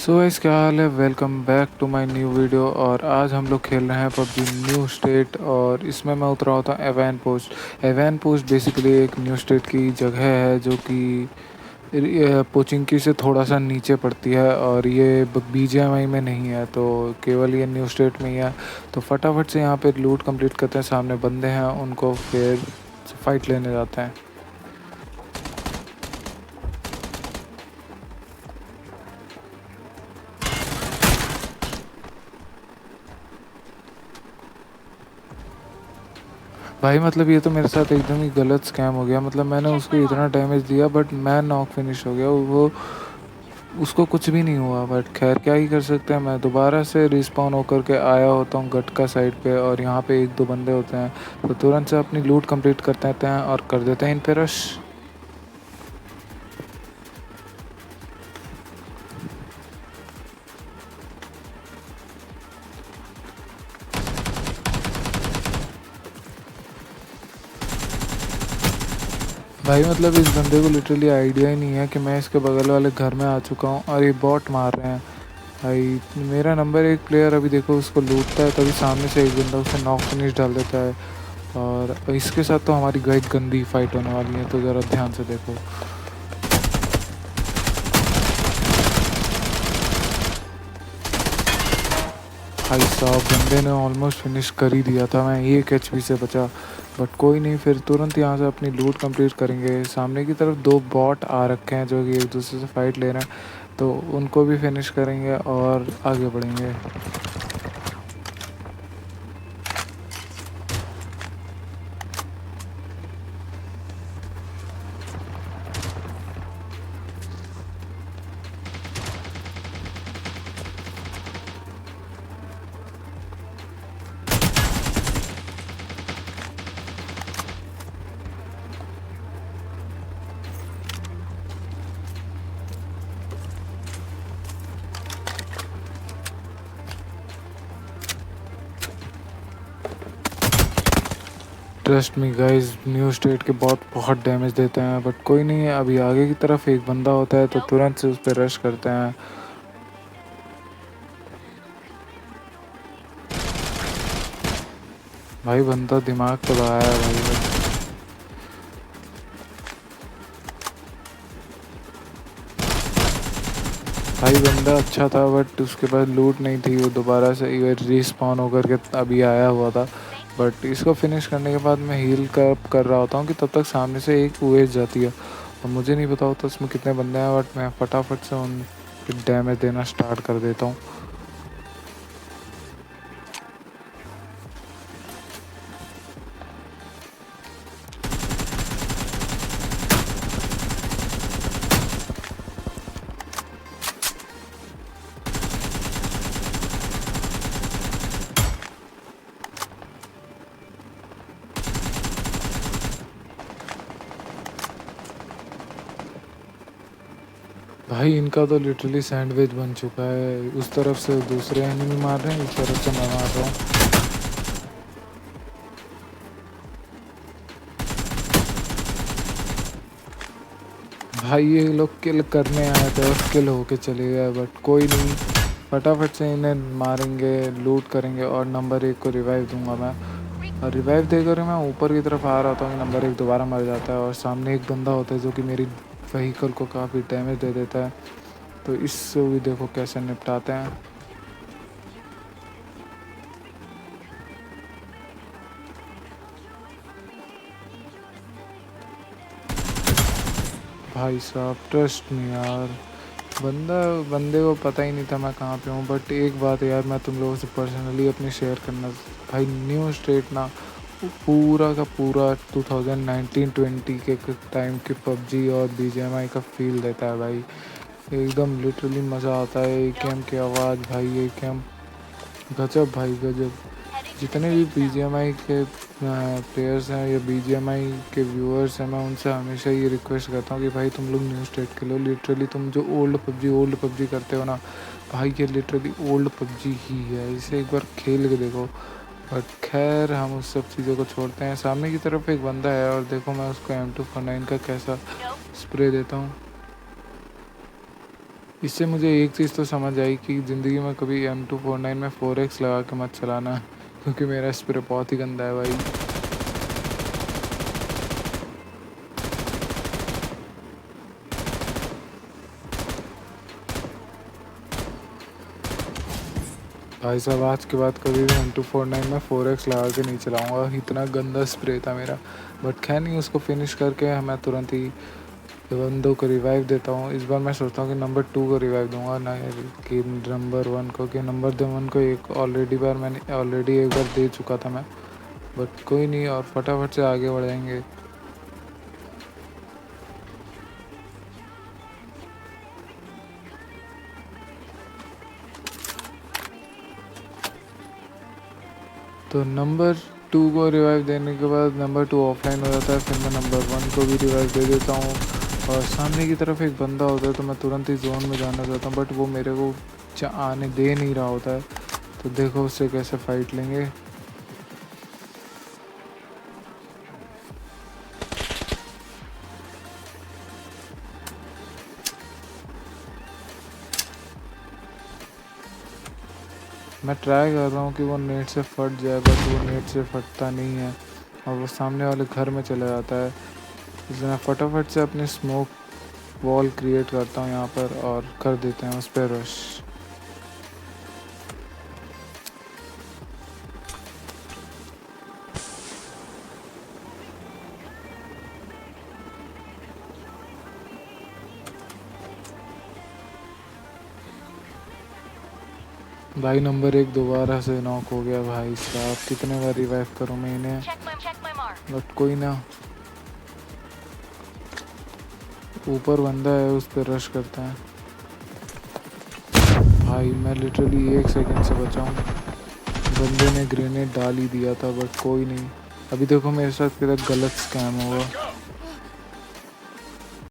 So guys, क्या हाल है। Welcome back to my new video. और आज हम लोग खेल रहे हैं पबजी न्यू स्टेट। और इसमें मैं उतरा होता हूँ एवैन पोस्ट। एवैन पोस्ट बेसिकली एक न्यू स्टेट की जगह है जो कि पोचिंकी से थोड़ा सा नीचे पड़ती है। और ये बीजीएमआई में नहीं है, तो केवल ये न्यू स्टेट में ही है। तो फटाफट से यहाँ पे लूट कंप्लीट करते हैं। सामने बंदे हैं, उनको फिर फाइट लेने जाते हैं। भाई मतलब ये तो मेरे साथ एकदम ही गलत स्कैम हो गया। मतलब मैंने उसको इतना डैमेज दिया बट मैं नॉक फिनिश हो गया। वो उसको कुछ भी नहीं हुआ, बट खैर क्या ही कर सकते हैं। मैं दोबारा से रिस्पॉन होकर के आया होता हूँ गटका साइड पे, और यहाँ पे एक दो बंदे होते हैं, तो तुरंत से अपनी लूट कंप्लीट करते हैं और कर देते हैं इन पे रश। भाई मतलब इस बंदे को लिटरली आइडिया ही नहीं है कि मैं इसके बगल वाले घर में आ चुका हूँ और ये बॉट मार रहे हैं। भाई मेरा नंबर एक प्लेयर अभी देखो उसको लूटता है, तभी सामने से एक बंदा उसे नॉक फिनिश डाल देता है। और इसके साथ तो हमारी गई गंदी फाइट होने वाली है, तो ज़रा ध्यान से देखो। भाई साहब बंदे ने ऑलमोस्ट फिनिश कर ही दिया था, मैं एक एचपी से बचा। बट कोई नहीं, फिर तुरंत यहाँ से अपनी लूट कंप्लीट करेंगे। सामने की तरफ दो बॉट आ रखे हैं जो कि एक दूसरे से फाइट ले रहे हैं, तो उनको भी फिनिश करेंगे और आगे बढ़ेंगे। Trust me guys, new state के बहुत डैमेज देते हैं। बट कोई नहीं है, अभी आगे की तरफ एक बंदा होता है तो तुरंत से उस पर रश करते हैं। भाई बंदा दिमाग तो लगाया है भाई। भाई बंदा अच्छा था बट उसके पास लूट नहीं थी, वो दोबारा से ये रिस्पॉन होकर के अभी आया हुआ था। बट इसको फिनिश करने के बाद मैं हील कर रहा होता हूँ कि तब तक सामने से एक वेज जाती है, और मुझे नहीं पता होता उसमें कितने बंदे हैं। बट मैं फटाफट से उन डैमेज देना स्टार्ट कर देता हूँ। भाई इनका तो लिटरली सैंडविच बन चुका है। उस तरफ से दूसरे एनिमी मार रहे हैं, इस तरफ से मैं मार रहा हूँ। भाई ये लोग किल करने आए थे और किल होके चले गए, बट कोई नहीं, फटाफट से इन्हें मारेंगे, लूट करेंगे और नंबर एक को रिवाइव दूंगा मैं। और रिवाइव देकर मैं ऊपर की तरफ आ रहा था कि नंबर एक दोबारा मर जाता है, और सामने एक बंदा होता है जो कि मेरी व्हीकल को काफ़ी डैमेज दे देता है। तो इससे भी देखो कैसे निपटाते हैं। भाई साहब ट्रस्ट मी यार, बंदे को पता ही नहीं था मैं कहाँ पे हूँ। बट एक बात यार, मैं तुम लोगों से पर्सनली अपनी शेयर करना। भाई न्यू स्टेट ना, वो पूरा का पूरा 2019-20 के टाइम के पबजी और बीजीएमआई का फील देता है भाई। एकदम लिटरली मज़ा आता है। एकेएम की आवाज़ भाई, एकेएम गजब भाई गजब। जितने भी बीजीएमआई के प्लेयर्स हैं या बीजीएमआई के व्यूअर्स हैं, मैं उनसे हमेशा ये रिक्वेस्ट करता हूँ कि भाई तुम लोग न्यू स्टेट खेलो। लिटरली तुम जो ओल्ड पबजी करते हो ना भाई, ये लिटरली ओल्ड पबजी ही है। इसे एक बार खेल के देखो। बट खैर हम उस सब चीज़ों को छोड़ते हैं। सामने की तरफ एक बंदा है और देखो मैं उसको M249 का कैसा स्प्रे देता हूँ। इससे मुझे एक चीज़ तो समझ आई कि ज़िंदगी में कभी M249 में 4x लगा के मत चलाना, क्योंकि मेरा स्प्रे बहुत ही गंदा है भाई। भाई साहब आज के बाद कभी भी M249 में 4x लगा के नहीं चलाऊँगा, इतना गंदा स्प्रे था मेरा। बट खैर नहीं, उसको फिनिश करके मैं तुरंत ही बंदों को रिवाइव देता हूँ। इस बार मैं सोचता हूँ कि नंबर 2 को रिवाइव दूंगा ना कि नंबर 1 को, कि नंबर 1 को एक ऑलरेडी एक बार दे चुका था मैं। बट कोई नहीं, और फटाफट से आगे बढ़ाएंगे। तो नंबर 2 को रिवाइव देने के बाद नंबर 2 ऑफलाइन हो जाता है, फिर मैं नंबर 1 को भी रिवाइव दे देता हूँ। और सामने की तरफ एक बंदा होता है तो मैं तुरंत ही जोन में जाना चाहता हूँ, बट वो मेरे को आने दे नहीं रहा होता है। तो देखो उससे कैसे फाइट लेंगे। मैं ट्राई कर रहा हूँ कि वो नेट से फट जाए, बट वो नेट से फटता नहीं है और वो सामने वाले घर में चला जाता है। इसलिए मैं फटाफट से अपनी स्मोक वॉल क्रिएट करता हूँ यहाँ पर और कर देते हैं उस पर रश। भाई नंबर 1 दोबारा से नॉक हो गया। भाई साहब कितने बार रिवाइव करूँ मैं इन्हें, बट कोई ना। ऊपर बंदा है, उस पर रश करते हैं। भाई मैं लिटरली 1 सेकंड से बचा हूँ। बंदे ने ग्रेनेड डाल ही दिया था, बट कोई नहीं। अभी देखो मेरे साथ कितना गलत स्कैम होगा।